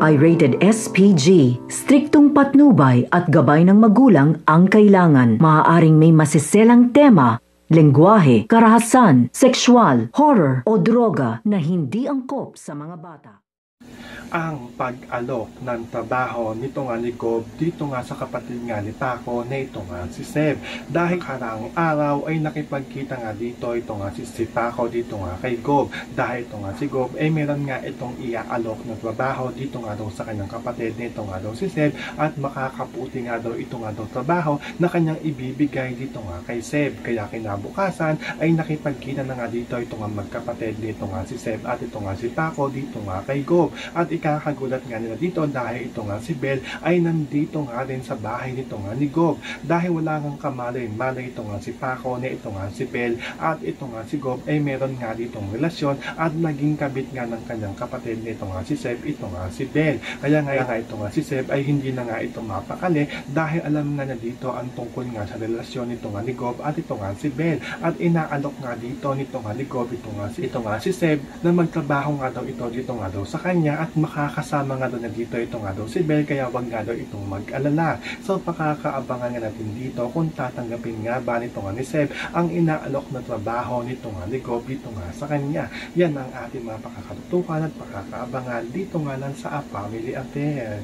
ay rated SPG. Striktong patnubay at gabay ng magulang ang kailangan. Maaaring may masiselang tema, lengguwahe, karahasan, sexual, horror o droga na hindi angkop sa mga bata. Ang pag-alok ng trabaho nito nga ni Gob dito nga sa kapatid nga ni Paco na ito nga si Seb. Dahil karang araw ay nakipagkita nga dito ito nga si Paco dito nga kay Gob. Dahil ito nga si Gob ay meron nga itong iaalok ng trabaho dito nga daw sa kanyang kapatid na ito nga daw si Seb at makakaputi nga daw ito nga daw trabaho na kanyang ibibigay dito nga kay Seb. Kaya kinabukasan ay nakipagkita na nga dito ito nga magkapatid dito nga si Seb at ito nga si Paco dito nga kay Gob. At ikakagulat nga nila dito dahil ito nga si Bel ay nandito nga rin sa bahay nito nga ni Gob. Dahil wala ngang kamalay-malay ito nga si Paco na ito nga si Bel at ito nga si Gob ay meron nga ditong relasyon at naging kabit nga ng kanyang kapatid nito nga si Seb ito nga si Bel. Kaya nga ito nga si Seb ay hindi na nga ito mapakali dahil alam nga na dito ang tungkol nga sa relasyon nito nga ni Gob at ito nga si Bel. At inaalok nga dito nito nga ni Gob ito nga si Seb na magtrabaho nga daw ito dito nga daw sa kanya at makakasama nga daw na dito ito nga daw si Bel kaya wag nga daw itong mag-alala. So pakakaabangan nga natin dito kung tatanggapin nga ba nito nga ni Seb ang inaalok na trabaho nito nga ni Gob dito nga sa kanya. Yan ang ating mga pakakatutukan at pakakaabangan dito nga lang sa A Family Affair.